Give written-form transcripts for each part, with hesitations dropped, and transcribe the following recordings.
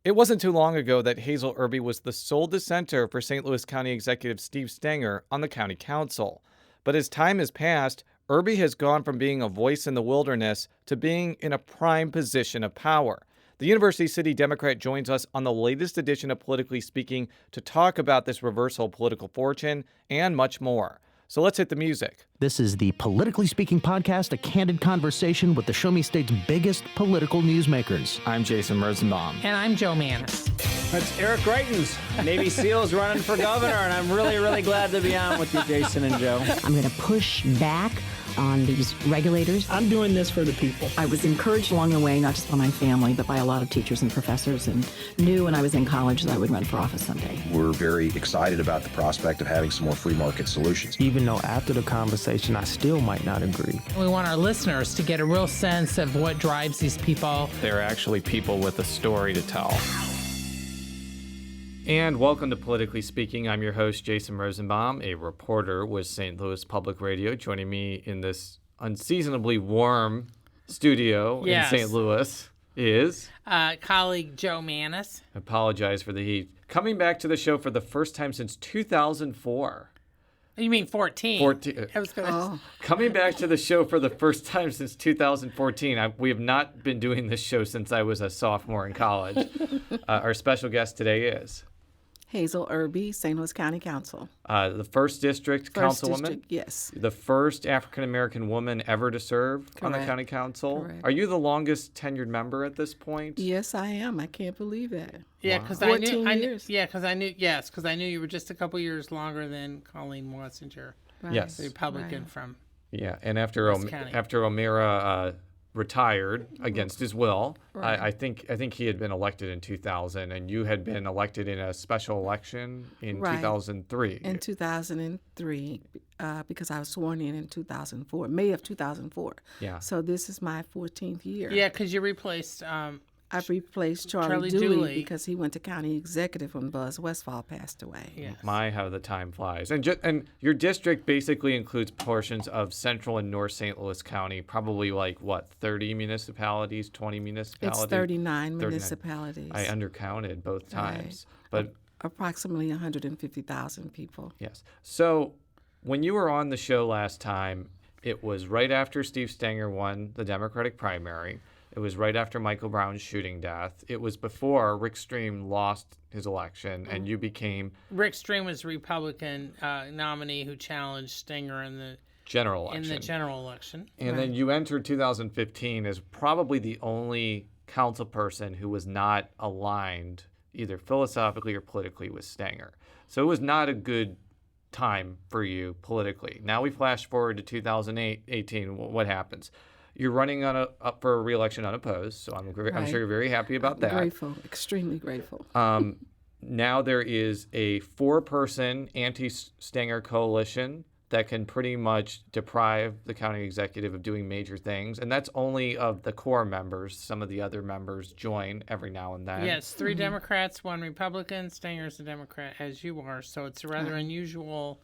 It wasn't too long ago that Hazel Erby was the sole dissenter for St. Louis County Executive Steve Stenger on the county council. But as time has passed, Erby has gone from being a voice in the wilderness to being in a prime position of power. The University City Democrat joins us on the latest edition of Politically Speaking to talk about this reversal of political fortune and much more. So let's hit the music. This is the Politically Speaking podcast, a candid conversation with the Show Me State's biggest political newsmakers. I'm Jason Rosenbaum. And I'm Joe Mannies. That's Eric Greitens, Navy SEALs running for governor, and I'm really glad to be on with you, Jason and Joe. I'm going to push back on these regulators. I'm doing this for the people. I was encouraged along the way, not just by my family, but by a lot of teachers and professors, and knew when I was in college that I would run for office someday. We're very excited about the prospect of having some more free market solutions. Even though after the conversation, I still might not agree. We want our listeners to get a real sense of what drives these people. They're actually people with a story to tell. And welcome to Politically Speaking. I'm your host, Jason Rosenbaum, a reporter with St. Louis Public Radio. Joining me in this unseasonably warm studio in St. Louis is... colleague Joe Mannies. I apologize for the heat. Coming back to the show for the first time since 2004. You mean 14? 14. I was gonna... Coming back to the show for the first time since 2014. We have not been doing this show since I was a sophomore in college. Our special guest today is... Hazel Erby, St. Louis County Council. The first district councilwoman? District, yes. The first African-American woman ever to serve on the county council? Correct. Are you the longest tenured member at this point? Yes, I am. I can't believe that. Yeah, because wow. I knew. years. Yeah, because I knew you were just a couple years longer than Colleen Wassinger. Right. Yes. The Republican Right. from. Yeah, and after O'Meara retired against his will, Right. I think he had been elected in 2000, and you had been elected in a special election in Right. 2003. In 2003, because I was sworn in 2004, May of 2004. Yeah. So this is my 14th year. Yeah, because you replaced. I've replaced Charlie Dooley because he went to county executive when Buzz Westfall passed away. Yes. My, how the time flies. And your district basically includes portions of central and north St. Louis County, probably 30 municipalities, 20 municipalities? It's 39 municipalities. I undercounted both times. But approximately 150,000 people. yes. So when you were on the show last time, it was right after Steve Stenger won the Democratic primary. It was right after Michael Brown's shooting death. It was before Rick Stream lost his election, and you became... Rick Stream was a Republican nominee who challenged Stenger in the general election. And then you entered 2015 as probably the only council person who was not aligned either philosophically or politically with Stenger. So it was not a good time for you politically. Now we flash forward to 2018. What happens? You're running up for a re-election unopposed, so I'm sure you're very happy about that. Grateful, extremely grateful. Now there is a 4-person anti-Stenger coalition that can pretty much deprive the county executive of doing major things, and that's only of the core members. Some of the other members join every now and then. Yes, 3 Democrats, 1 Republican. Stenger's a Democrat, as you are, so it's a rather unusual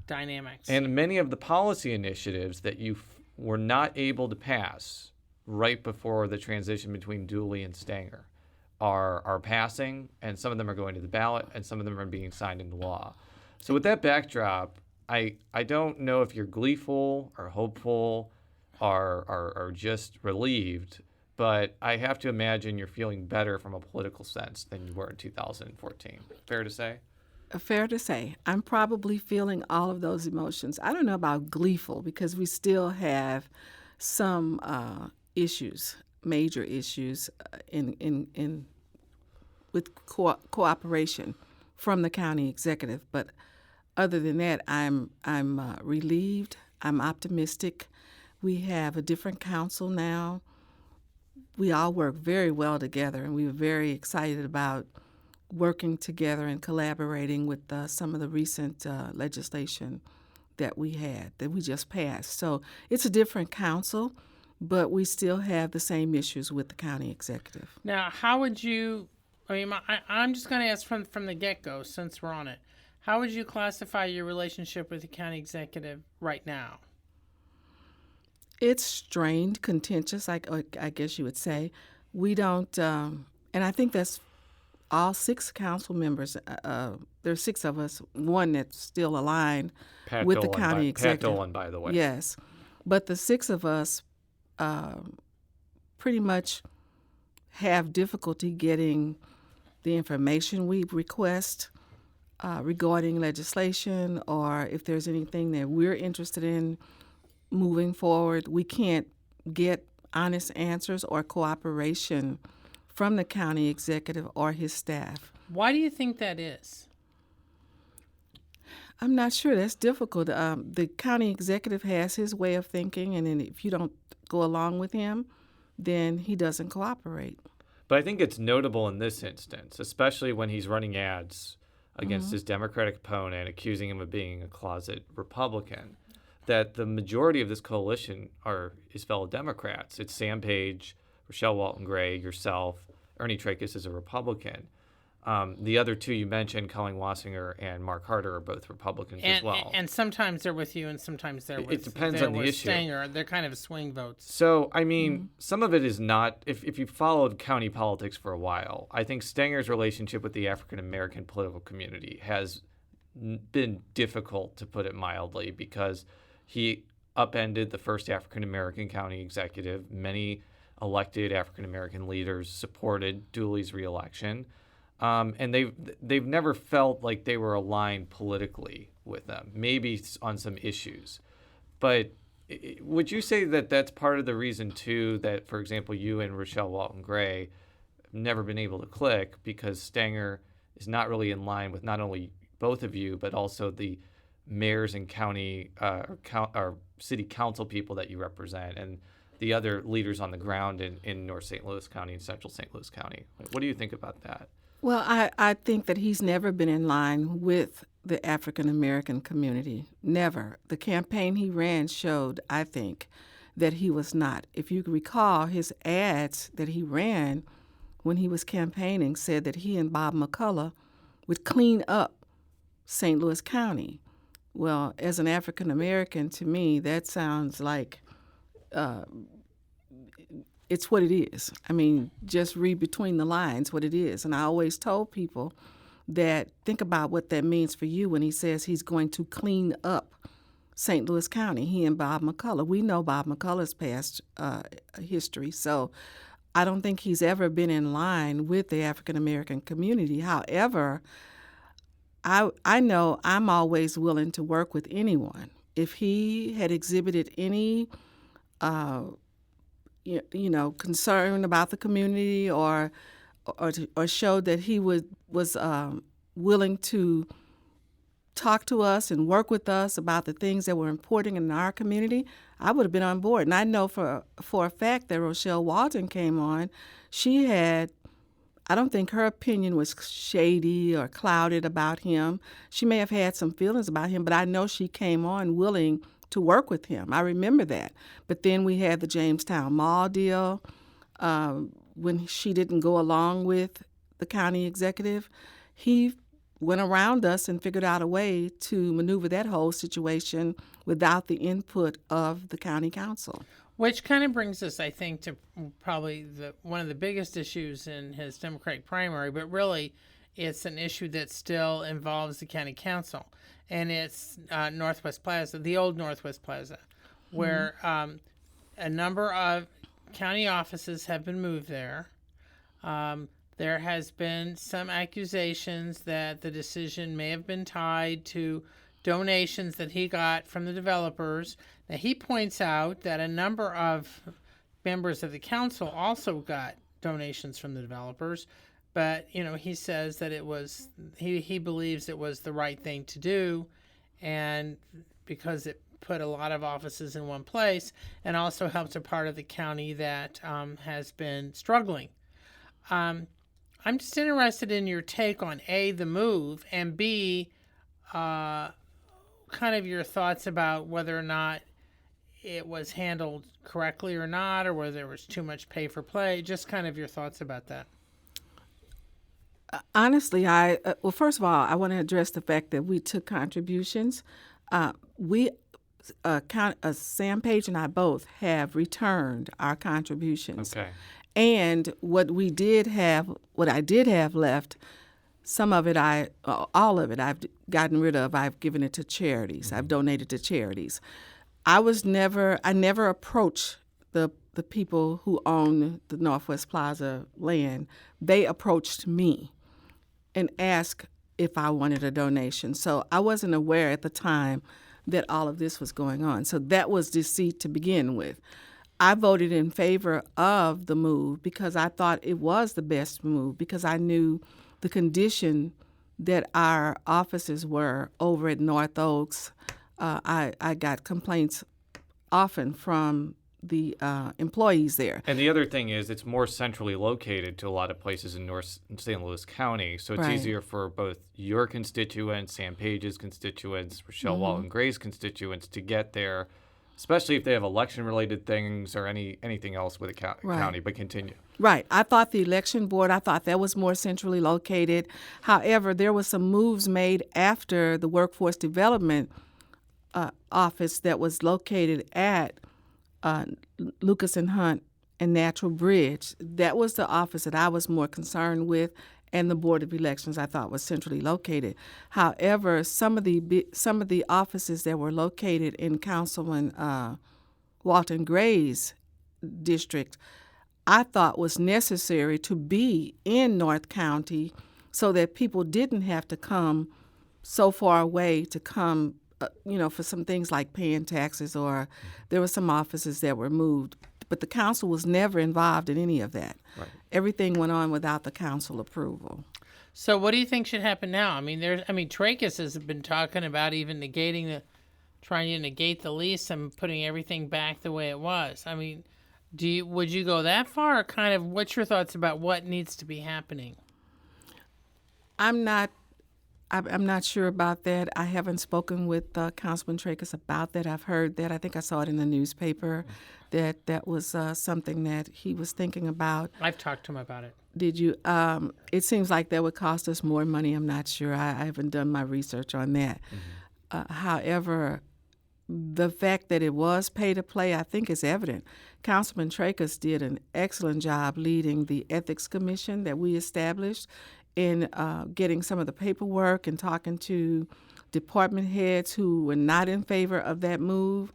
dynamics. And many of the policy initiatives that you were not able to pass right before the transition between Dooley and Stenger are passing, and some of them are going to the ballot, and some of them are being signed into law. So with that backdrop, I don't know if you're gleeful or hopeful or just relieved, but I have to imagine you're feeling better from a political sense than you were in 2014. Fair to say? Fair to say. I'm probably feeling all of those emotions. I don't know about gleeful because we still have some issues, major issues with cooperation from the county executive. But other than that, I'm relieved. I'm optimistic. We have a different council now. We all work very well together, and we were very excited about working together and collaborating with some of the recent legislation that we just passed. So it's a different council, but we still have the same issues with the county executive. Now, how would you, I'm just going to ask from the get-go, since we're on it, how would you classify your relationship with the county executive right now? It's strained, contentious, I guess you would say. We don't, and I think that's all 6 council members, there's 6 of us, one that's still aligned Pat with the Dolan, county Pat executive. Dolan, by the way. Yes. But the 6 of us pretty much have difficulty getting the information we request regarding legislation, or if there's anything that we're interested in moving forward. We can't get honest answers or cooperation from the county executive or his staff. Why do you think that is? I'm not sure. That's difficult. The county executive has his way of thinking, and then if you don't go along with him, then he doesn't cooperate. But I think it's notable in this instance, especially when he's running ads against his Democratic opponent, accusing him of being a closet Republican, that the majority of this coalition are his fellow Democrats. It's Sam Page, Rochelle Walton Gray, yourself. Ernie Trachis is a Republican. The other 2 you mentioned, Colleen Wassinger and Mark Harder, are both Republicans as well. And sometimes they're with you, and sometimes they're with. It depends they're on the with issue. Stanger. They're kind of swing votes. So, I mean, some of it is not, if you followed county politics for a while, I think Stanger's relationship with the African-American political community has been difficult, to put it mildly, because he upended the first African-American county executive. Many elected African-American leaders supported Dooley's reelection. And they've never felt like they were aligned politically with them, maybe on some issues. But would you say that that's part of the reason, too, that, for example, you and Rochelle Walton Gray have never been able to click, because Stanger is not really in line with not only both of you, but also the mayors and county or city council people that you represent, and the other leaders on the ground in North St. Louis County and Central St. Louis County? What do you think about that? Well, I think that he's never been in line with the African American community. Never. The campaign he ran showed, I think, that he was not. If you recall, his ads that he ran when he was campaigning said that he and Bob McCullough would clean up St. Louis County. Well, as an African American, to me, that sounds like it's what it is. I mean, just read between the lines what it is. And I always told people that think about what that means for you when he says he's going to clean up St. Louis County, he and Bob McCullough. We know Bob McCullough's past history, so I don't think he's ever been in line with the African American community. However, I know I'm always willing to work with anyone. If he had exhibited any concern about the community, or showed that he was willing to talk to us and work with us about the things that were important in our community, I would have been on board. And I know for a fact that Rochelle Walton came on. I don't think her opinion was shady or clouded about him. She may have had some feelings about him, but I know she came on willing to work with him. I remember that. But then we had the Jamestown Mall deal when she didn't go along with the county executive. He went around us and figured out a way to maneuver that whole situation without the input of the county council. Which kind of brings us, I think, to probably one of the biggest issues in his Democratic primary, but really it's an issue that still involves the county council. And it's Northwest Plaza, the old Northwest Plaza, where a number of county offices have been moved there. There has been some accusations that the decision may have been tied to donations that he got from the developers. Now, he points out that a number of members of the council also got donations from the developers, but he says that it was he believes it was the right thing to do, and because it put a lot of offices in one place and also helped a part of the county that has been struggling. I'm just interested in your take on A, the move, and B, kind of your thoughts about whether or not it was handled correctly or not, or whether there was too much pay for play. Just kind of your thoughts about that. Honestly, well, first of all, I want to address the fact that we took contributions. Sam Page and I both have returned our contributions. Okay. And what I did have left, some of it, all of it, I've gotten rid of. I've given it to charities. I've donated to charities. I never approached the people who own the Northwest Plaza land. They approached me and asked if I wanted a donation. So I wasn't aware at the time that all of this was going on. So that was deceit to begin with. I voted in favor of the move because I thought it was the best move, because I knew the condition that our offices were over at North Oaks. I got complaints often from the employees there. And the other thing is it's more centrally located to a lot of places in North St. Louis County, so it's Right. easier for both your constituents, Sam Page's constituents, Rochelle Walton Gray's constituents to get there, especially if they have election-related things or anything else with the Right. county. But continue. Right. I thought the election board, I thought that was more centrally located. However, there was some moves made after the workforce development office that was located at Lucas and Hunt and Natural Bridge. That was the office that I was more concerned with, and the Board of Elections I thought was centrally located. However, some of the offices that were located in Councilman Walton Gray's district, I thought was necessary to be in North County so that people didn't have to come so far away to come, for some things like paying taxes, or there were some offices that were moved. But the council was never involved in any of that. Right. Everything went on without the council approval. So what do you think should happen now? Tracus has been talking about even trying to negate the lease and putting everything back the way it was. I mean, would you go that far, or kind of what's your thoughts about what needs to be happening? I'm not sure about that. I haven't spoken with Councilman Tracus about that. I've heard that. I think I saw it in the newspaper that was something that he was thinking about. I've talked to him about it. Did you? It seems like that would cost us more money. I'm not sure. I haven't done my research on that. However, the fact that it was pay to play, I think, is evident. Councilman Tracus did an excellent job leading the ethics commission that we established in getting some of the paperwork and talking to department heads who were not in favor of that move.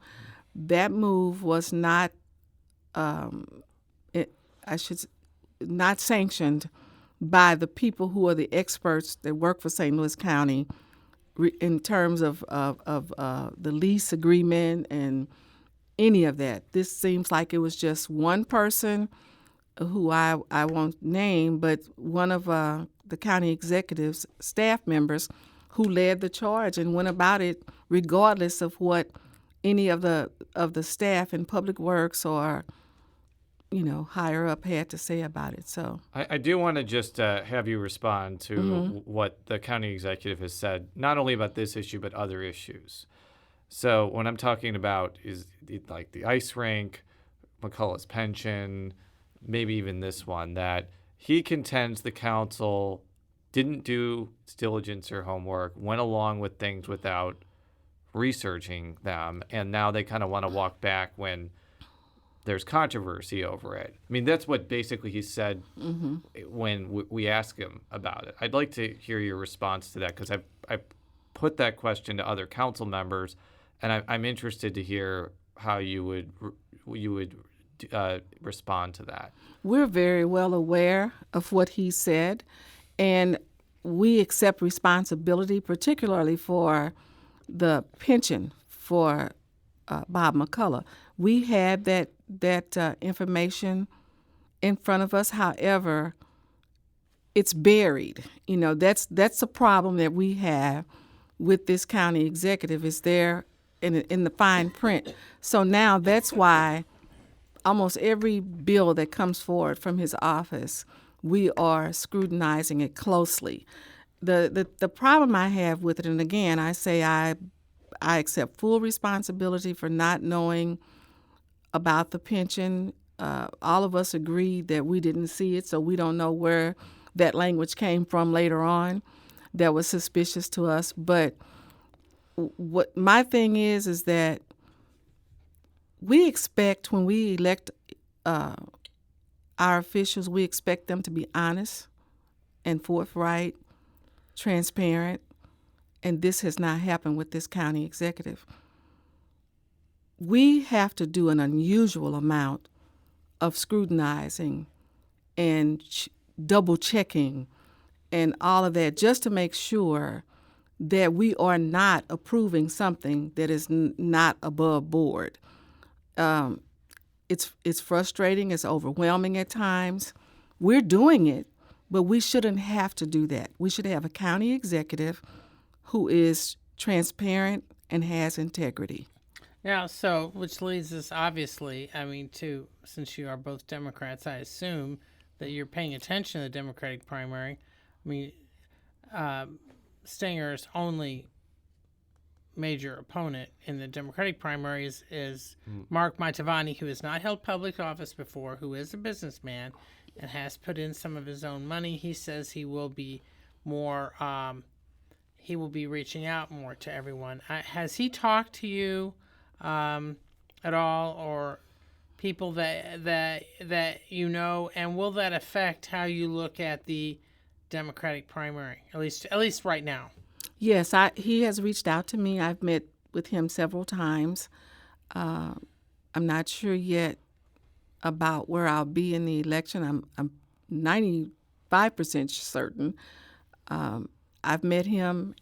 That move was not, not sanctioned by the people who are the experts that work for St. Louis County in terms of the lease agreement and any of that. This seems like it was just one person who I won't name, but one of the county executive's staff members who led the charge and went about it regardless of what any of the staff in Public Works or higher up had to say about it. So I do want to just have you respond to what the county executive has said, not only about this issue, but other issues. So what I'm talking about is like the ice rink, McCullough's pension, maybe even this one, that he contends the council didn't do its diligence or homework, went along with things without researching them, and now they kind of want to walk back when there's controversy over it. I mean, that's what basically he said when we asked him about it. I'd like to hear your response to that, because I've put that question to other council members, and I'm interested to hear how you would respond to that. We're very well aware of what he said, and we accept responsibility, particularly for the pension for Bob McCullough. We had that information in front of us. However, it's buried. That's the problem that we have with this county executive, is there in the fine print. So now that's why almost every bill that comes forward from his office, we are scrutinizing it closely. The problem I have with it, and again, I say I accept full responsibility for not knowing about the pension. All of us agreed that we didn't see it, so we don't know where that language came from later on that was suspicious to us. But what my thing is that we expect when we elect our officials, we expect them to be honest and forthright, transparent, and this has not happened with this county executive. We have to do an unusual amount of scrutinizing and double checking and all of that just to make sure that we are not approving something that is not above board. It's frustrating. It's overwhelming at times. We're doing it, but we shouldn't have to do that. We should have a county executive who is transparent and has integrity. Now, so, which leads us, obviously, I mean, since you are both Democrats, I assume that you're paying attention to the Democratic primary. I mean, Stanger's only major opponent in the Democratic primary is Mark Mantovani, who has not held public office before, who is a businessman and has put in some of his own money. He says he will be more, he will be reaching out more to everyone. Has he talked to you at all, or people that you know, and will that affect how you look at the Democratic primary, at least right now? Yes, he has reached out to me. I've met with him several times. I'm not sure yet about where I'll be in the election. I'm 95% certain. I've met him,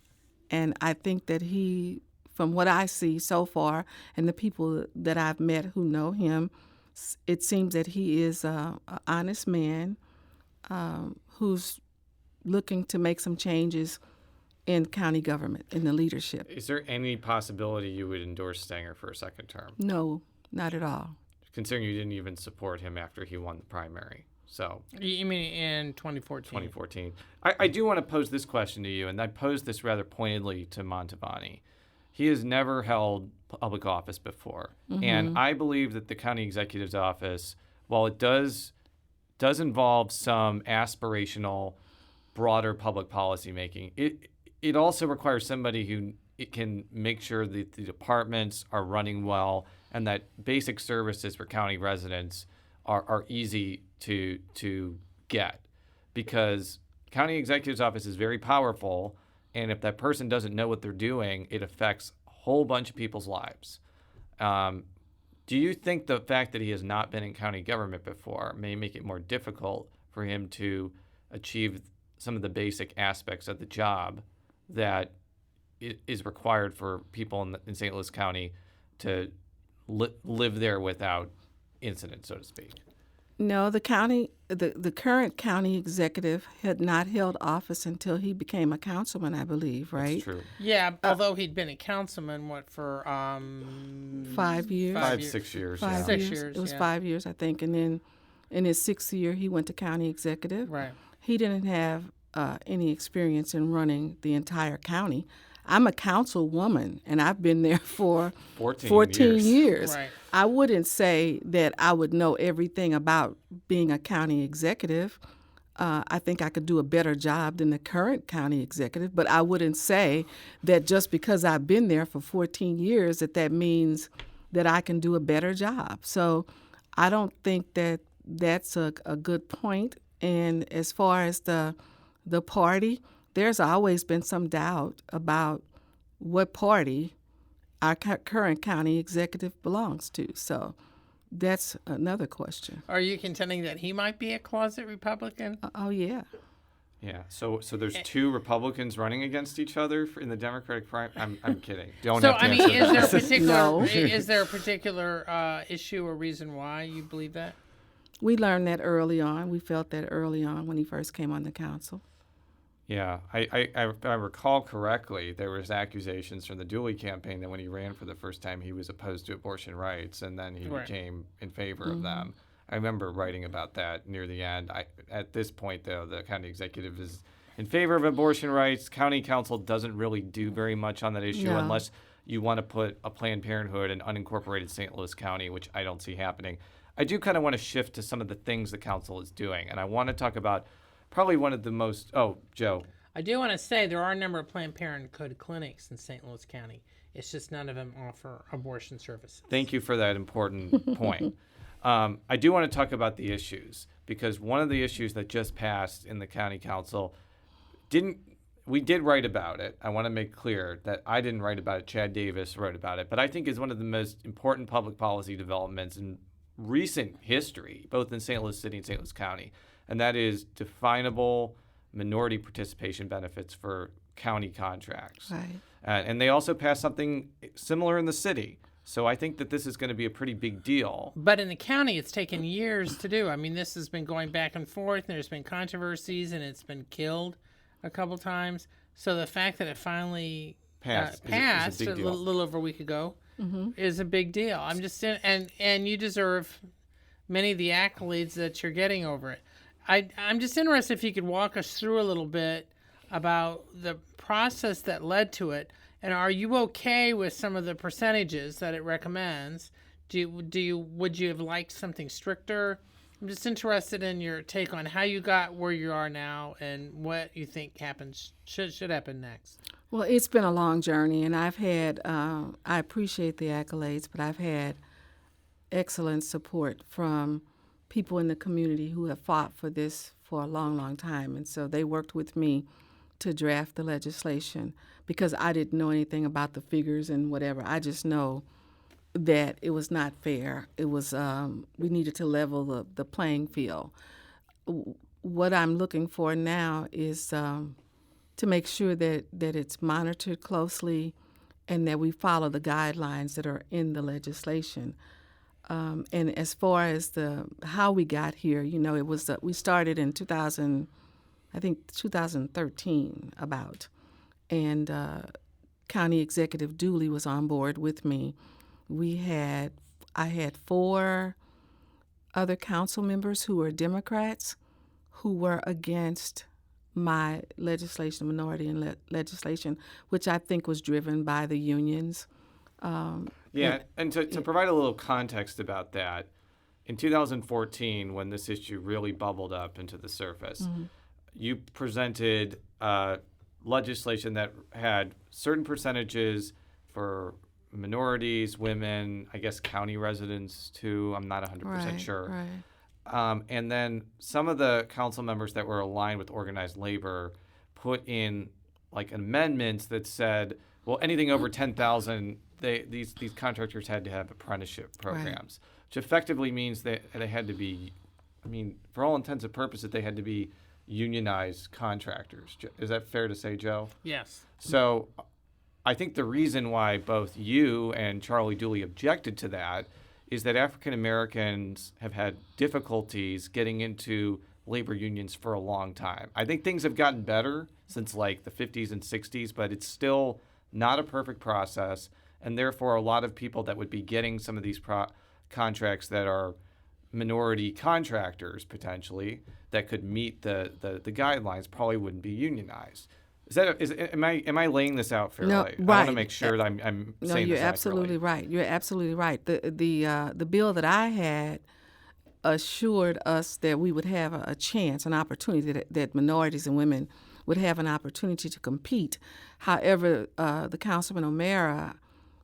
and I think that he, from what I see so far, and the people that I've met who know him, it seems that he is an honest man who's looking to make some changes in county government, in the leadership. Is there any possibility you would endorse Stanger for a second term? No, not at all. Considering you didn't even support him after he won the primary. So You mean in 2014? 2014. I do want to pose this question to you, and I posed this rather pointedly to Mantovani. He has never held public office before. And I believe that the county executive's office, while it does involve some aspirational, broader public policy making, it also requires somebody who can make sure that the departments are running well and that basic services for county residents are easy to get, because county executive's office is very powerful, and if that person doesn't know what they're doing, it affects a whole bunch of people's lives. Do you think the fact that he has not been in county government before may make it more difficult for him to achieve some of the basic aspects of the job that is required for people in St. Louis County to live there without incident, so to speak? No, the current county executive had not held office until he became a councilman, I believe, right? That's true. Yeah, although he'd been a councilman, for 5 years? 6 years. Five yeah. 6 years. years, It was yeah. 5 years, I think. And then in his 6th year, he went to county executive. Right. He didn't have any experience in running the entire county. I'm a councilwoman, and I've been there for 14 years. Right. I wouldn't say that I would know everything about being a county executive. I think I could do a better job than the current county executive, but I wouldn't say that just because I've been there for 14 years that means that I can do a better job. So I don't think that that's a good point. And as far as the party, there's always been some doubt about what party our current county executive belongs to. So that's another question. Are you contending that he might be a closet Republican? Oh, yeah. Yeah. So there's two Republicans running against each other in the Democratic primary. I'm kidding. Don't So have to I mean, answer is there a that. particular No. is there a particular issue or reason why you believe that? We learned that early on. We felt that early on when he first came on the council. Yeah, if I recall correctly, there was accusations from the Dooley campaign that when he ran for the first time, he was opposed to abortion rights, and then he Right. became in favor of them. I remember writing about that near the end. At this point, though, the county executive is in favor of abortion rights. County council doesn't really do very much on that issue No. unless you want to put a Planned Parenthood in unincorporated St. Louis County, which I don't see happening. I do kind of want to shift to some of the things the council is doing, and I want to talk about probably one of the most. Oh, Joe. I do want to say there are a number of Planned Parenthood clinics in St. Louis County. It's just none of them offer abortion services. Thank you for that important point. I do want to talk about the issues, because one of the issues that just passed in the county council we did write about it. I want to make clear that I didn't write about it. Chad Davis wrote about it, but I think is one of the most important public policy developments in recent history, both in St. Louis City and St. Louis County, and that is definable minority participation benefits for county contracts. Right. And they also passed something similar in the city. So I think that this is going to be a pretty big deal. But in the county, it's taken years to do. I mean, this has been going back and forth, and there's been controversies, and it's been killed a couple times. So the fact that it finally Passed passed is a a big deal. little over a week ago is a big deal. I'm just and you deserve many of the accolades that you're getting over it. I'm just interested if you could walk us through a little bit about the process that led to it, and are you okay with some of the percentages that it recommends? Would you have liked something stricter? I'm just interested in your take on how you got where you are now and what you think should happen next. Well, it's been a long journey, and I've had, I appreciate the accolades, but I've had excellent support from people in the community who have fought for this for a long, long time. And so they worked with me to draft the legislation because I didn't know anything about the figures and whatever. I just know that it was not fair. It was, we needed to level the playing field. What I'm looking for now is to make sure that it's monitored closely and that we follow the guidelines that are in the legislation. And as far as how we got here, it was we started in 2013 about, and County Executive Dooley was on board with me. I had 4 other council members who were Democrats who were against my legislation, minority and legislation, which I think was driven by the unions. And to provide a little context about that, in 2014, when this issue really bubbled up into the surface, you presented legislation that had certain percentages for minorities, women, I guess county residents too. I'm not 100% sure. Right. And then some of the council members that were aligned with organized labor put in like amendments that said, well, anything over 10,000, these contractors had to have apprenticeship programs, which effectively means that they had to be, for all intents and purposes, they had to be unionized contractors. Is that fair to say, Joe? Yes. So I think the reason why both you and Charlie Dooley objected to that is that African Americans have had difficulties getting into labor unions for a long time. I think things have gotten better since like the 50s and 60s, but it's still not a perfect process, and therefore a lot of people that would be getting some of these contracts that are minority contractors potentially that could meet the guidelines probably wouldn't be unionized. Am I laying this out fairly? No, I want right. to make sure that I'm No, saying you're this absolutely accurately. right. You're absolutely right. The bill that I had assured us that we would have a chance, an opportunity, that minorities and women would have an opportunity to compete. However, the Councilman O'Mara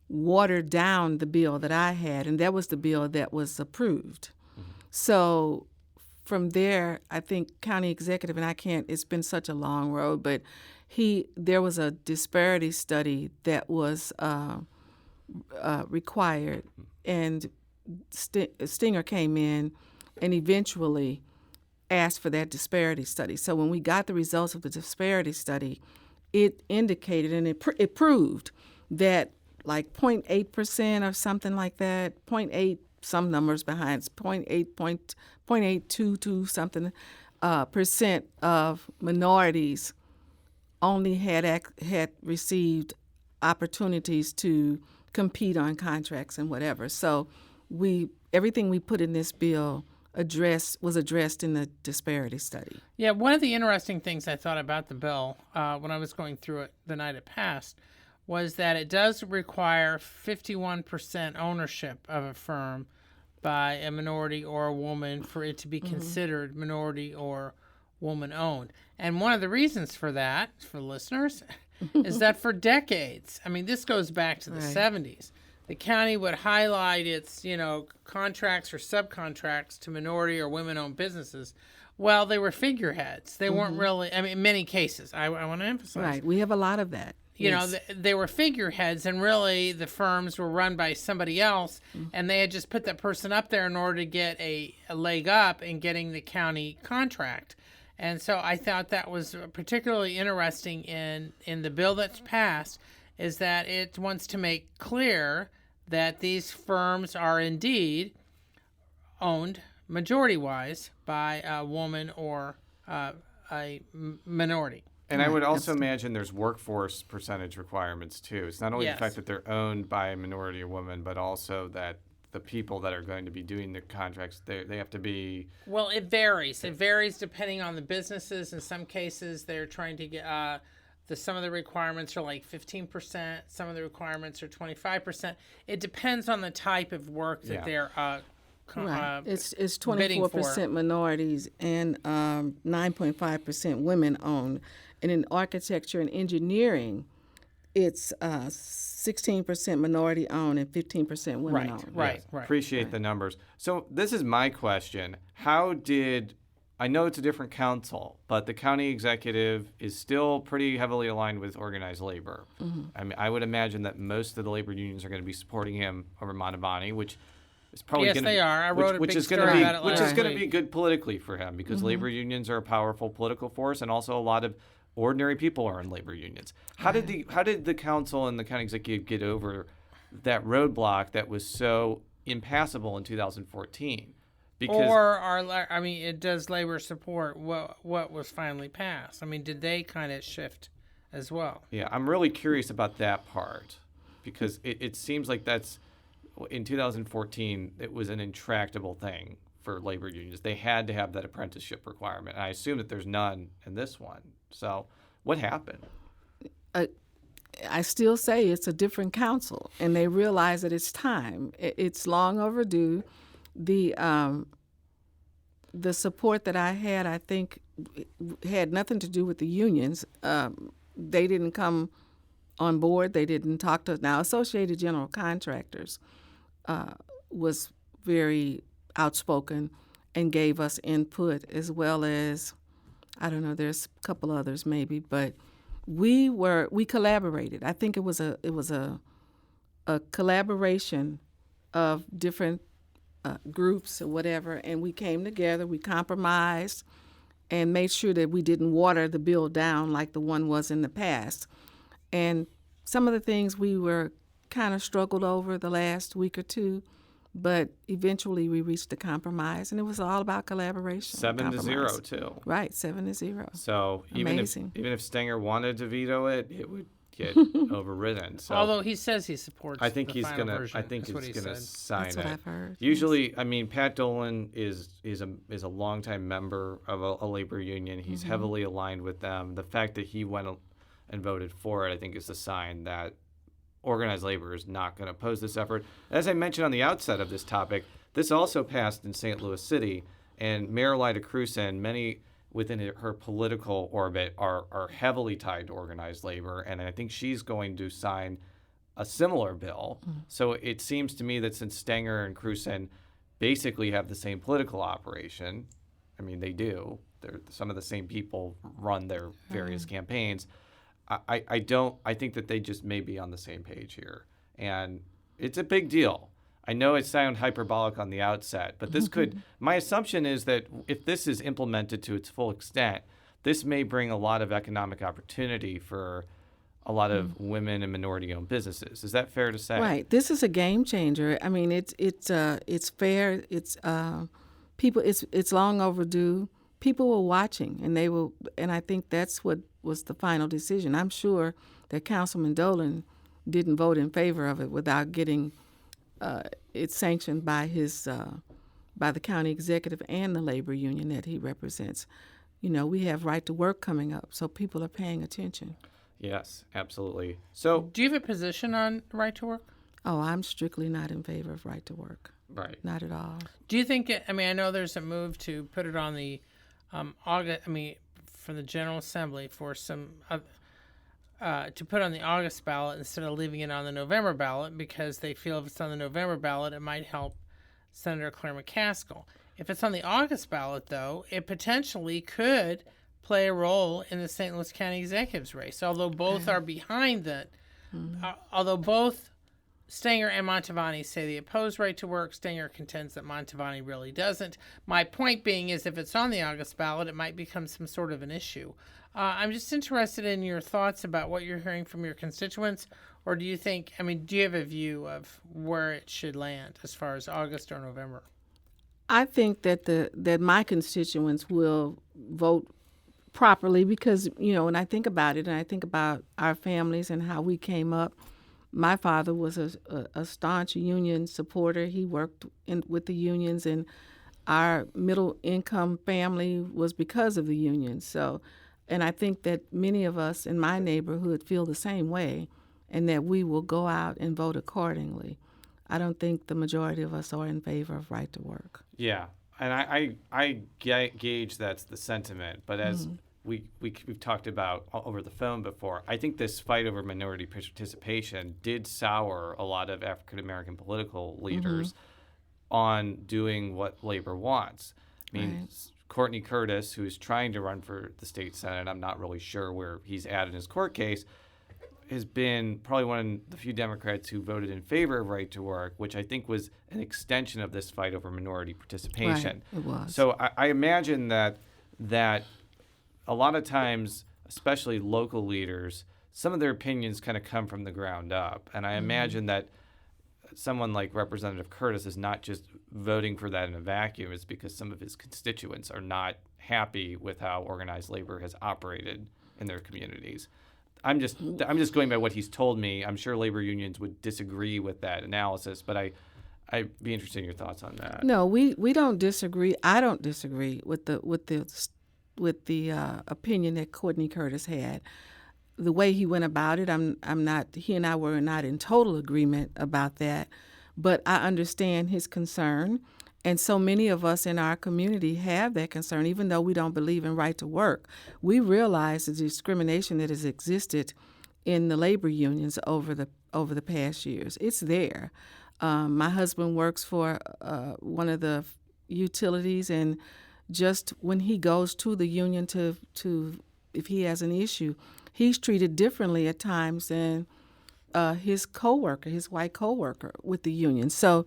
watered down the bill that I had, and that was the bill that was approved. So from there, I think county executive, and it's been such a long road, but there was a disparity study that was required, and Stinger came in and eventually asked for that disparity study. So when we got the results of the disparity study, it indicated and it proved that like 0.8% or something like that, 0.8, some numbers behind, 0.822 something percent of minorities only had received opportunities to compete on contracts and whatever. So everything we put in this bill was addressed in the disparity study. Yeah, one of the interesting things I thought about the bill when I was going through it the night it passed was that it does require 51% ownership of a firm by a minority or a woman for it to be considered minority or woman-owned. And one of the reasons for that, for listeners, is that for decades, this goes back to the 70s, the county would highlight its, contracts or subcontracts to minority or women-owned businesses. Well, they were figureheads. They weren't really, in many cases. I want to emphasize. Right. We have a lot of that. They were figureheads, and really the firms were run by somebody else, and they had just put that person up there in order to get a leg up in getting the county contract. And so I thought that was particularly interesting in the bill that's passed, is that it wants to make clear that these firms are indeed owned majority-wise by a woman or a minority. And I would also imagine there's workforce percentage requirements too. It's not only the fact that they're owned by a minority or woman, but also that the people that are going to be doing the contracts, they have to be... Well, it varies. It varies depending on the businesses. In some cases, they're trying to get... some of the requirements are like 15%. Some of the requirements are 25%. It depends on the type of work that they're right. It's 24% minorities and 9.5% women owned. And in architecture and engineering, it's 16% minority owned and 15% women owned. Right. Appreciate the numbers. So this is my question. I know it's a different council, but the county executive is still pretty heavily aligned with organized labor. I mean, I would imagine that most of the labor unions are going to be supporting him over Manavani, which is probably yes, they are. I wrote a big story about it which last is going to week. be good politically for him because labor unions are a powerful political force, and also a lot of ordinary people are in labor unions. How did the council and the county executive get over that roadblock that was so impassable in 2014? It does labor support what was finally passed? I mean, did they kind of shift as well? Yeah, I'm really curious about that part because it seems like that's in 2014 it was an intractable thing for labor unions. They had to have that apprenticeship requirement. And I assume that there's none in this one. So what happened? I still say it's a different council, and they realize that it's time. It's long overdue. The support that I had, I think, had nothing to do with the unions. They didn't come on board. They didn't talk to us. Now, Associated General Contractors was very outspoken and gave us input, as well as, I don't know, there's a couple others maybe, but we collaborated. I think it was a collaboration of different groups or whatever, and we came together, we compromised, and made sure that we didn't water the bill down like the one was in the past. And some of the things we were kind of struggled over the last week or two, but eventually we reached a compromise, and it was all about collaboration. 7-0 too. Right, 7-0. So Amazing. even if Stenger wanted to veto it, it would get overridden. So although he says he supports, I think he's final gonna. version. I think That's he's what gonna said. sign That's it. what I've heard. Usually, I mean, Pat Dolan is a longtime member of a labor union. He's heavily aligned with them. The fact that he went and voted for it, I think, is a sign that organized labor is not going to oppose this effort. As I mentioned on the outset of this topic, this also passed in St. Louis City, and Mayor Lyda Cruz and many within her political orbit are heavily tied to organized labor, and I think she's going to sign a similar bill. So it seems to me that since Stenger and Cruzen basically have the same political operation, I mean, they do. Some of the same people run their various campaigns. I think that they just may be on the same page here. And it's a big deal. I know it sounds hyperbolic on the outset, but this my assumption is that if this is implemented to its full extent, this may bring a lot of economic opportunity for a lot of women and minority-owned businesses. Is that fair to say? Right. This is a game changer. I mean, it's fair. It's people. It's long overdue. People were watching, and I think that's what was the final decision. I'm sure that Councilman Dolan didn't vote in favor of it without getting it sanctioned by the county executive and the labor union that he represents. You know, we have right to work coming up, so people are paying attention. Yes, absolutely. So, do you have a position on right to work? Oh, I'm strictly not in favor of right to work. right. Not at all. Do you think? I know there's a move to put it on the for the General Assembly for some to put on the August ballot instead of leaving it on the November ballot because they feel if it's on the November ballot, it might help Senator Claire McCaskill. If it's on the August ballot, though, it potentially could play a role in the St. Louis County Executive's race, although both are behind that. Although both Stenger and Mantovani say they oppose right to work, Stenger contends that Mantovani really doesn't. My point being is if it's on the August ballot, it might become some sort of an issue. I'm just interested in your thoughts about what you're hearing from your constituents, or do you think, do you have a view of where it should land as far as August or November? I think that my constituents will vote properly because, when I think about it and I think about our families and how we came up, my father was a staunch union supporter. He worked with the unions, and our middle income family was because of the unions. So, and I think that many of us in my neighborhood feel the same way, and that we will go out and vote accordingly. I don't think the majority of us are in favor of right to work. Yeah, and I gauge that's the sentiment, but as we've talked about over the phone before, I think this fight over minority participation did sour a lot of African American political leaders on doing what labor wants. I mean, Right. Courtney Curtis, who is trying to run for the state senate, I'm not really sure where he's at in his court case, has been probably one of the few Democrats who voted in favor of right to work, which I think was an extension of this fight over minority participation. Right, it was. So I imagine that a lot of times, especially local leaders, some of their opinions kind of come from the ground up. And I imagine that someone like Representative Curtis is not just voting for that in a vacuum. It's because some of his constituents are not happy with how organized labor has operated in their communities. I'm just going by what he's told me. I'm sure labor unions would disagree with that analysis, but I'd be interested in your thoughts on that. No, we don't disagree. I don't disagree with the opinion that Courtney Curtis had. The way he went about it, I'm not. He and I were not in total agreement about that, but I understand his concern, and so many of us in our community have that concern. Even though we don't believe in right to work, we realize the discrimination that has existed in the labor unions over the past years. It's there. My husband works for one of the utilities, and just when he goes to the union to if he has an issue, he's treated differently at times than his coworker, his white coworker with the union. So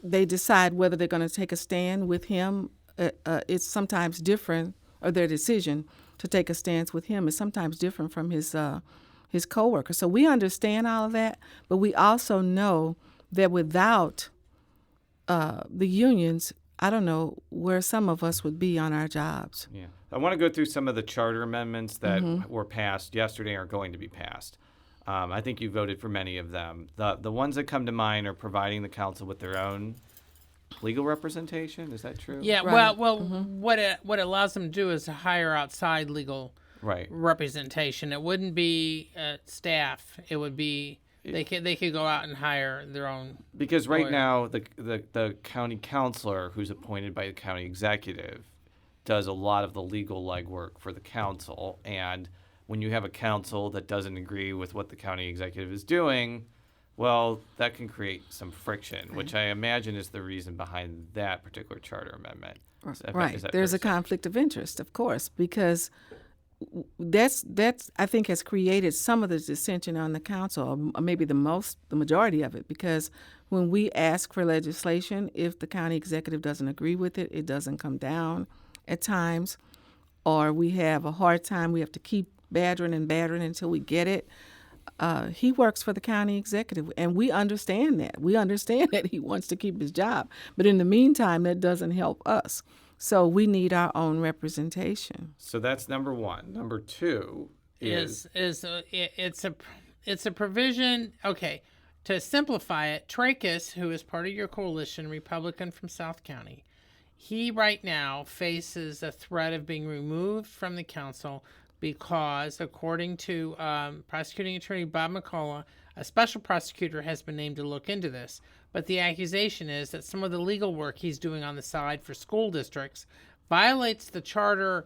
they decide whether they're going to take a stand with him. It's sometimes different, or their decision to take a stance with him is sometimes different from his coworker. So we understand all of that, but we also know that without the unions, I don't know where some of us would be on our jobs. Yeah. I want to go through some of the charter amendments that were passed yesterday or are going to be passed. I think you voted for many of them. The ones that come to mind are providing the council with their own legal representation. Is that true? Yeah, Right. what it allows them to do is to hire outside legal representation. It wouldn't be staff. It would be they could go out and hire their own. Because right lawyer. now the county councilor, who's appointed by the county executive, does a lot of the legal legwork for the council. And when you have a council that doesn't agree with what the county executive is doing, well, that can create some friction, which I imagine is the reason behind that particular charter amendment. Right. There's a conflict of interest, of course, because that's I think has created some of the dissension on the council, or maybe the majority of it, because when we ask for legislation, if the county executive doesn't agree with it, it doesn't come down at times, or we have a hard time. We have to keep badgering until we get it. He works for the county executive, and we understand that. We understand that he wants to keep his job, but in the meantime, that doesn't help us. So we need our own representation. So that's number one. Number two is it's a provision. Okay, to simplify it, Tracus, who is part of your coalition, Republican from South County, he right now faces a threat of being removed from the council because, according to prosecuting attorney Bob McCullough, a special prosecutor has been named to look into this. But the accusation is that some of the legal work he's doing on the side for school districts violates the charter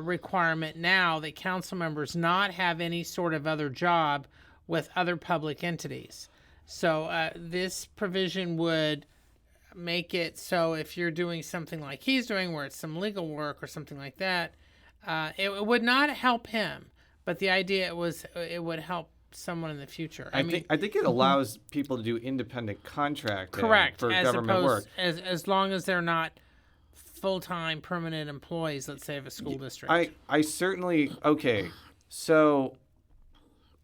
requirement now that council members not have any sort of other job with other public entities. So this provision would make it so if you're doing something like he's doing, where it's some legal work or something like that, it would not help him. But the idea was it would help someone in the future. I think it allows people to do independent contracting correct, for as government work. As long as they're not full-time permanent employees, let's say, of a school district. I certainly, okay, so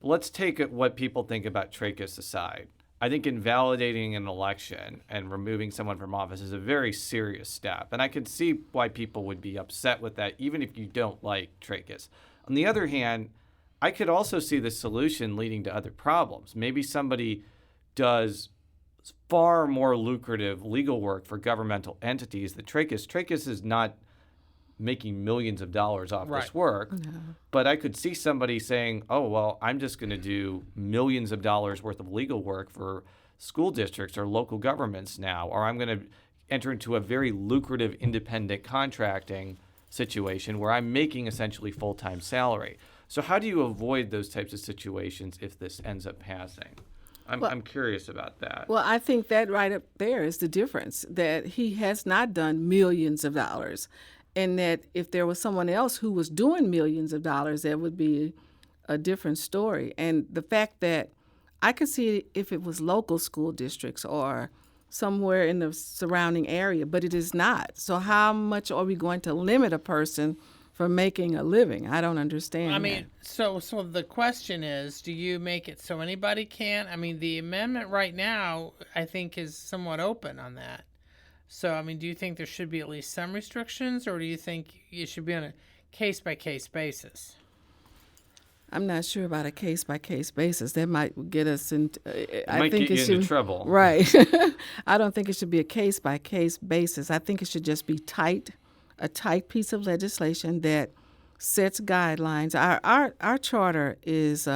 let's take what people think about trachis aside. I think invalidating an election and removing someone from office is a very serious step. And I can see why people would be upset with that, even if you don't like trachis. On the other hand, I could also see the solution leading to other problems. Maybe somebody does far more lucrative legal work for governmental entities than trachis. Trachis is not making millions of dollars off this work, but I could see somebody saying, oh, well, I'm just going to do millions of dollars worth of legal work for school districts or local governments now, or I'm going to enter into a very lucrative independent contracting situation where I'm making essentially full-time salary. So how do you avoid those types of situations if this ends up passing? I'm curious about that. Well, I think that right up there is the difference, that he has not done millions of dollars, and that if there was someone else who was doing millions of dollars, that would be a different story. And the fact that I could see if it was local school districts or somewhere in the surrounding area, but it is not. So how much are we going to limit a person from making a living? I don't understand. I mean, so the question is, do you make it so anybody can? I mean, the amendment right now, I think, is somewhat open on that. So, I mean, do you think there should be at least some restrictions, or do you think it should be on a case-by-case basis? I'm not sure about a case-by-case basis. That might get us into. Might get you into trouble. Right. I don't think it should be a case-by-case basis. I think it should just be a tight piece of legislation that sets guidelines. Our charter is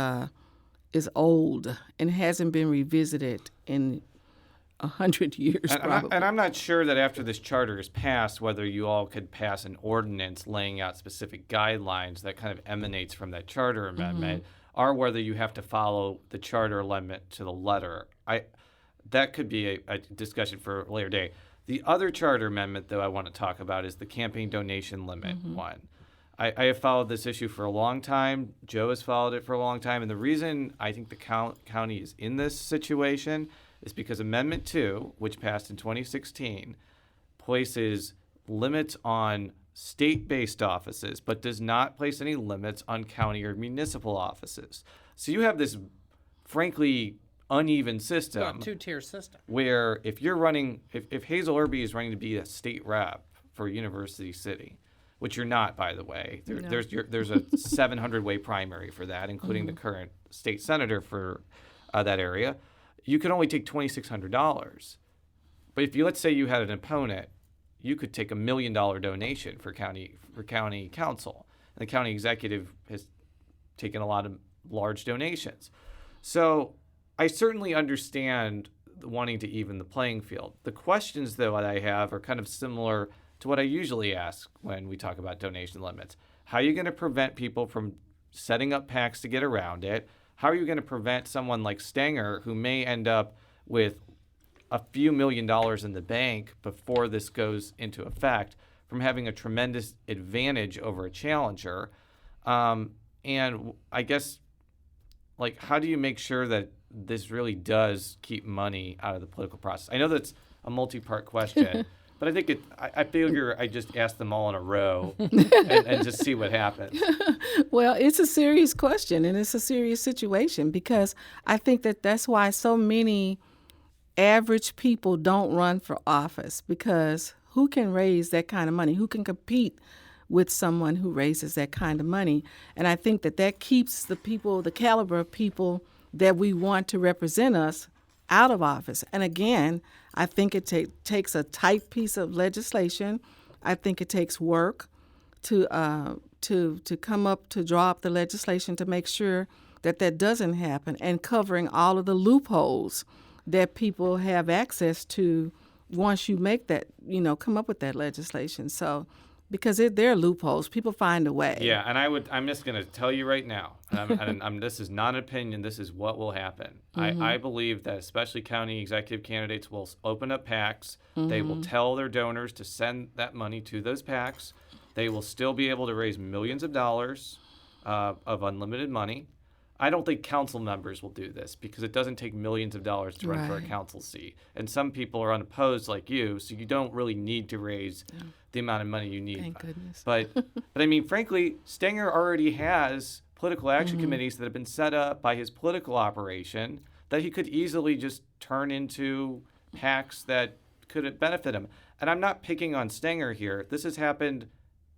old and hasn't been revisited in 100 years, probably. And I'm not sure that after this charter is passed, whether you all could pass an ordinance laying out specific guidelines that kind of emanates from that charter amendment, or whether you have to follow the charter amendment to the letter. That could be a discussion for a later day. The other charter amendment, though, I want to talk about is the campaign donation limit one. I have followed this issue for a long time. Joe has followed it for a long time. And the reason I think the county is in this situation is because Amendment 2, which passed in 2016, places limits on state-based offices, but does not place any limits on county or municipal offices. So you have this, frankly, uneven system. Well, two-tier system. Where if you're running, if Hazel Erby is running to be a state rep for University City, which you're not, by the way, there's a 700-way primary for that, including the current state senator for that area, you could only take $2,600. But if let's say you had an opponent, you could take $1 million donation for county council. And the county executive has taken a lot of large donations. So I certainly understand wanting to even the playing field. The questions, though, that I have are kind of similar to what I usually ask when we talk about donation limits. How are you going to prevent people from setting up PACs to get around it? How are you going to prevent someone like Stanger, who may end up with a few $1 million in the bank before this goes into effect, from having a tremendous advantage over a challenger? And I guess, how do you make sure that this really does keep money out of the political process? I know that's a multi-part question, but I think I figure I just ask them all in a row and just see what happens. Well, it's a serious question, and it's a serious situation, because I think that's why so many average people don't run for office, because who can raise that kind of money? Who can compete with someone who raises that kind of money? And I think that keeps the caliber of people that we want to represent us out of office. And again, I think it takes a tight piece of legislation. I think it takes work to draw up the legislation to make sure that doesn't happen, and covering all of the loopholes that people have access to once you make that, come up with that legislation. So because there are loopholes. People find a way. Yeah, and I'm just going to tell you right now, and this is not an opinion, this is what will happen. I believe that especially county executive candidates will open up PACs. They will tell their donors to send that money to those PACs. They will still be able to raise millions of dollars of unlimited money. I don't think council members will do this because it doesn't take millions of dollars to run for a council seat. And some people are unopposed like you, so you don't really need to raise the amount of money you need. Thank goodness. But I mean, frankly, Stenger already has political action committees that have been set up by his political operation that he could easily just turn into PACs that could benefit him. And I'm not picking on Stenger here. This has happened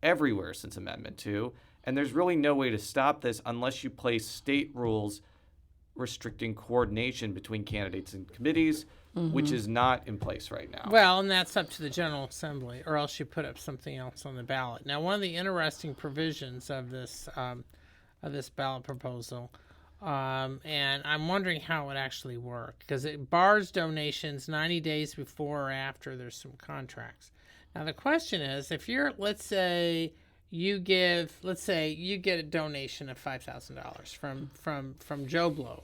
everywhere since Amendment 2. And there's really no way to stop this unless you place state rules restricting coordination between candidates and committees, which is not in place right now. Well, and that's up to the General Assembly, or else you put up something else on the ballot. Now, one of the interesting provisions of this ballot proposal, and I'm wondering how it would actually work, because it bars donations 90 days before or after there's some contracts. Now, the question is, if you're, let's say you get a donation of $5,000 from Joe Blow.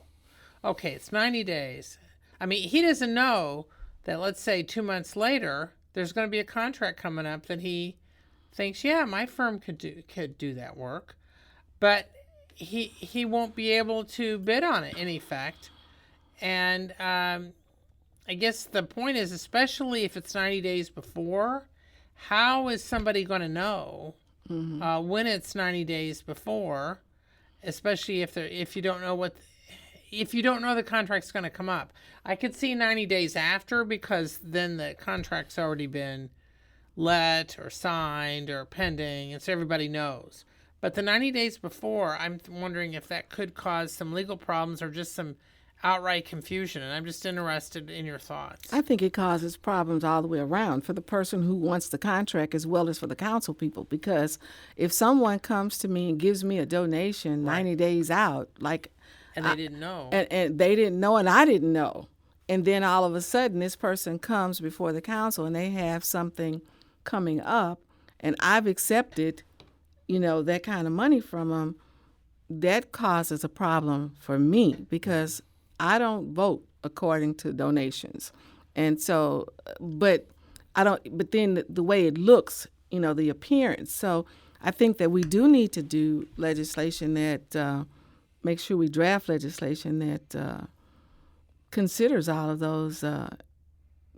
Okay, it's 90 days. I mean, he doesn't know that, let's say 2 months later, there's going to be a contract coming up that he thinks, yeah, my firm could do that work, but he won't be able to bid on it in effect. And I guess the point is, especially if it's 90 days before, how is somebody going to know when it's 90 days before, especially if you don't know the contract's going to come up? I could see 90 days after, because then the contract's already been let or signed or pending, and so everybody knows. But the 90 days before, I'm wondering if that could cause some legal problems or just some outright confusion, and I'm just interested in your thoughts. I think it causes problems all the way around for the person who wants the contract as well as for the council people, because if someone comes to me and gives me a donation 90 days out, and they didn't know. And they didn't know, and I didn't know. And then all of a sudden, this person comes before the council and they have something coming up, and I've accepted, that kind of money from them. That causes a problem for me, because I don't vote according to donations. And so, but then the way it looks, the appearance. So I think that we do need to do legislation that make sure we draft legislation that considers all of those,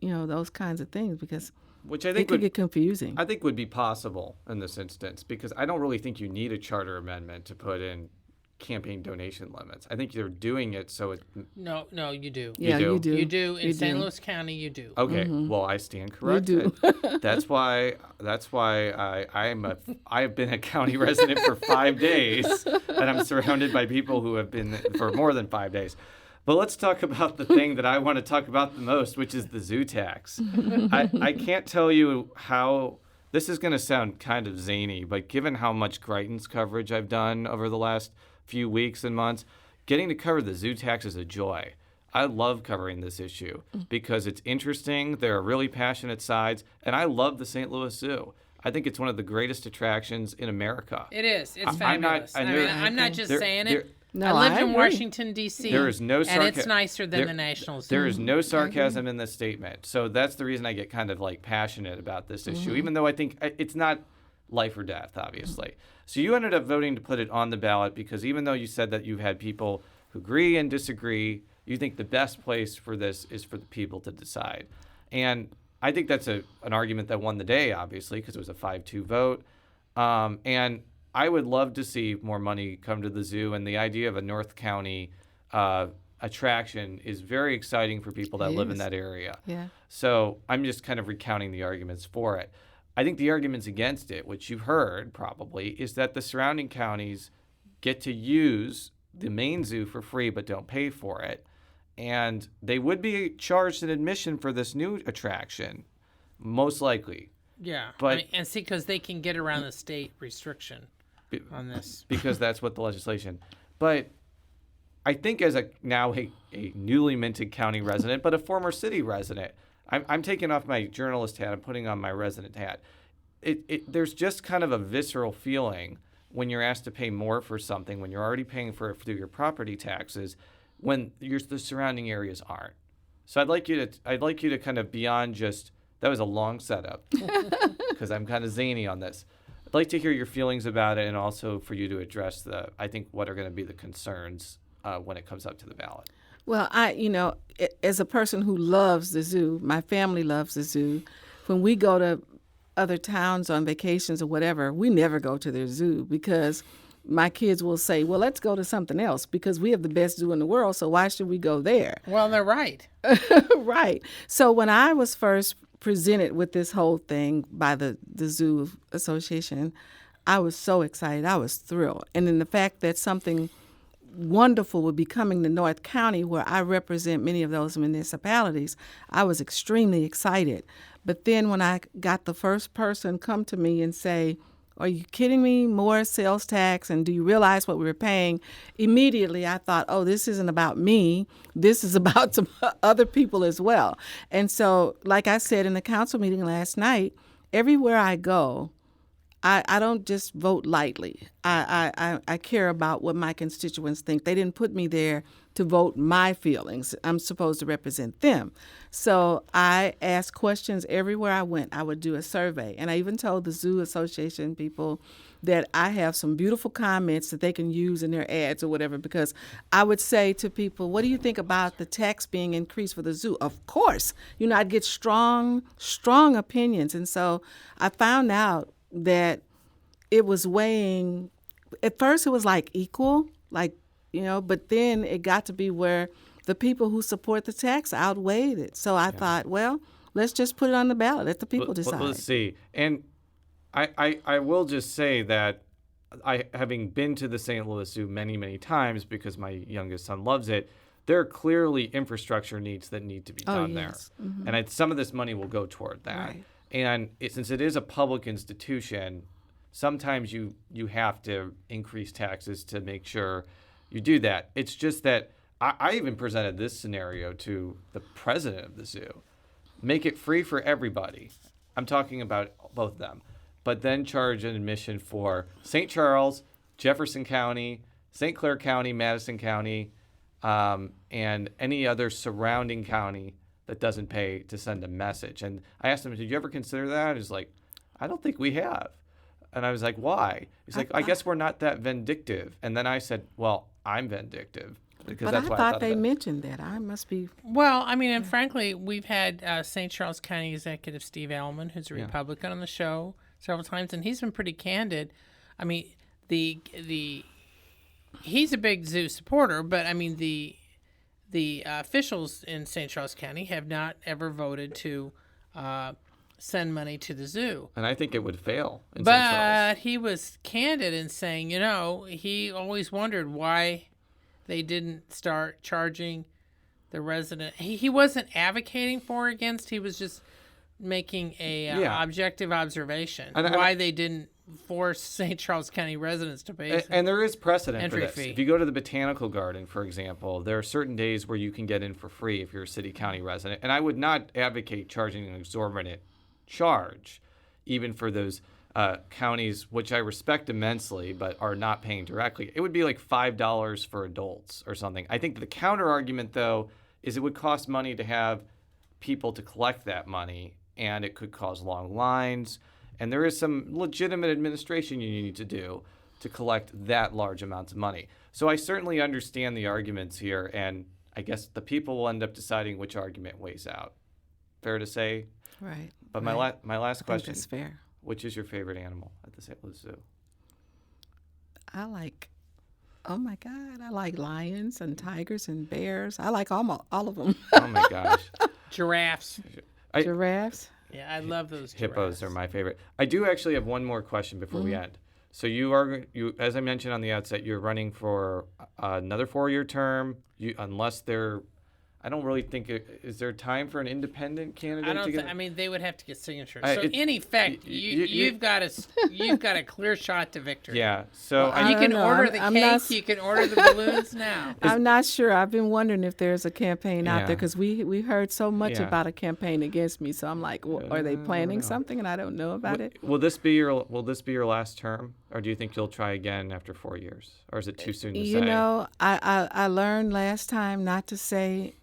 those kinds of things, because which I think it could get confusing. I think would be possible in this instance, because I don't really think you need a charter amendment to put in campaign donation limits. I think they're doing it so it... No, you do. Yeah, you do. You do. In St. Louis County, you do. Okay, well, I stand corrected. You do. That's why I have been a county resident for 5 days, and I'm surrounded by people who have been for more than 5 days. But let's talk about the thing that I want to talk about the most, which is the zoo tax. I can't tell you how... This is going to sound kind of zany, but given how much Greitens coverage I've done over the last few weeks and months, getting to cover the zoo tax is a joy. I love covering this issue because it's interesting. There are really passionate sides, and I love the St. Louis Zoo. I think it's one of the greatest attractions in America. It is. It's fabulous. I'm not just saying it. No, I lived in agree. Washington, D.C., There is no and it's nicer than the National Zoo. There is no sarcasm in this statement. So that's the reason I get kind of passionate about this issue, even though I think it's not life or death, obviously. So you ended up voting to put it on the ballot because even though you said that you've had people who agree and disagree, you think the best place for this is for the people to decide. And I think that's an argument that won the day, obviously, because it was a 5-2 vote. And I would love to see more money come to the zoo, and the idea of a North County attraction is very exciting for people that live in that area. Yeah. So I'm just kind of recounting the arguments for it. I think the arguments against it, which you've heard probably, is that the surrounding counties get to use the main zoo for free but don't pay for it. And they would be charged an admission for this new attraction, most likely. Yeah, But- and see, because they can get around the state restriction on this. Because that's what the legislation. But I think as a newly minted county resident, but a former city resident, I'm taking off my journalist hat. I'm putting on my resident hat. there's just kind of a visceral feeling when you're asked to pay more for something, when you're already paying for it through your property taxes, when the surrounding areas aren't. So I'd like you to kind of beyond just, that was a long setup because I'm kind of zany on this. I'd like to hear your feelings about it, and also for you to address I think what are going to be the concerns when it comes up to the ballot. Well, as a person who loves the zoo, my family loves the zoo. When we go to other towns on vacations or whatever, we never go to their zoo because my kids will say, well, let's go to something else because we have the best zoo in the world, so why should we go there? Well, they're right. Right. So when I was first presented with this whole thing by the Zoo Association, I was so excited. I was thrilled. And then the fact that something wonderful would be coming to North County, where I represent many of those municipalities, I was extremely excited. But then when I got the first person come to me and say, are you kidding me? More sales tax, and do you realize what we were paying? Immediately I thought, oh, this isn't about me. This is about some other people as well. And so, like I said in the council meeting last night, everywhere I go, I don't just vote lightly. I care about what my constituents think. They didn't put me there to vote my feelings. I'm supposed to represent them. So I asked questions everywhere I went. I would do a survey. And I even told the Zoo Association people that I have some beautiful comments that they can use in their ads or whatever, because I would say to people, what do you think about the tax being increased for the zoo? Of course. I'd get strong opinions. And so I found out that it was weighing, at first it was like equal, but then it got to be where the people who support the tax outweighed it. So I thought, well, let's just put it on the ballot. Let the people decide. Let's see. And I will just say that having been to the St. Louis Zoo many, many times because my youngest son loves it, there are clearly infrastructure needs that need to be done there. Mm-hmm. And some of this money will go toward that. Right. And since it is a public institution, sometimes you have to increase taxes to make sure you do that. It's just that I even presented this scenario to the president of the zoo. Make it free for everybody. I'm talking about both of them. But then charge an admission for St. Charles, Jefferson County, St. Clair County, Madison County, and any other surrounding county that doesn't pay to send a message. And I asked him, did you ever consider that? He's like, I don't think we have. And I was like, why? He's like, I guess we're not that vindictive. And then I said, well, I'm vindictive. Because but that's I why thought I they mentioned that. I must be. Well, I mean, and frankly, we've had St. Charles County Executive Steve Allman, who's a Republican, on the show several times, and he's been pretty candid. I mean, he's a big zoo supporter, but I mean, the officials in St. Charles County have not ever voted to send money to the zoo. And I think it would fail in St. Charles. But he was candid in saying, he always wondered why they didn't start charging the resident. He wasn't advocating for or against. He was just making a objective observation why they didn't force St. Charles County residents to pay. And there is precedent for this. Fee. If you go to the Botanical Garden, for example, there are certain days where you can get in for free if you're a city-county resident. And I would not advocate charging an exorbitant charge, even for those counties, which I respect immensely, but are not paying directly. It would be like $5 for adults or something. I think the counter argument, though, is it would cost money to have people to collect that money, and it could cause long lines. And there is some legitimate administration you need to do to collect that large amounts of money. So I certainly understand the arguments here, and I guess the people will end up deciding which argument weighs out. Fair to say? Right. But my last question. I think that's fair. Which is your favorite animal at the St. Louis Zoo? I like lions and tigers and bears. I like all of them. Oh my gosh. Giraffes. Giraffes? Yeah, I love those Hippos giraffes. are my favorite. I do actually have one more question before we end. So you, as I mentioned on the outset, you're running for another 4-year term. Unless they're, I don't really think is there time for an independent candidate? I don't. to get, I mean, they would have to get signatures. I- So it- in effect, you- you've got a clear shot to victory. yeah. So I You don't can know. order I'm- the I'm cake. not- You can order the balloons now. I'm not sure. I've been wondering if there's a campaign out Yeah. there because we heard so much Yeah. about a campaign against me. So I'm like, well, are they planning something and I don't know about it? will this be your last term, or do you think you'll try again after 4 years, or is it too soon to You say? know, I learned last time not to say,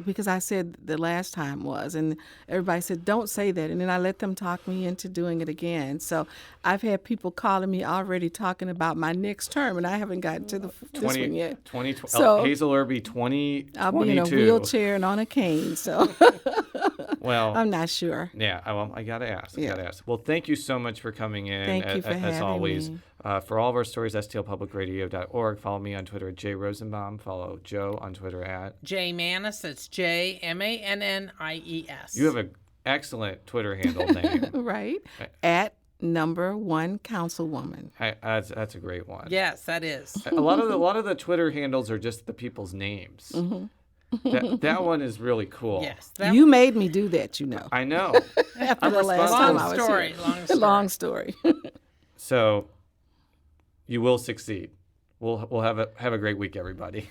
because I said the last time was, and everybody said, don't say that. And then I let them talk me into doing it again. So I've had people calling me already talking about my next term, and I haven't gotten to this one yet. 20, So- Hazel Erby, 2022. I'll be in a wheelchair and on a cane. So Well, I'm not sure. yeah, I gotta ask. Yeah. Gotta ask. Well, thank you so much for coming in. Thank you for as having always. me. For all of our stories, stlpublicradio.org. Follow me on Twitter at @JRosenbaum. Follow Joe on Twitter at. J Mannies. That's JMannies. You have an excellent Twitter handle name. Right? At #1 Councilwoman. That's a great one. Yes, that is. A lot of the Twitter handles are just the people's names. That one is really cool. Yes. That, You made me do that, you know. I know. After I'm the last time I long was story. here. Long story. Long story. So, you will succeed. We'll have a great week, everybody.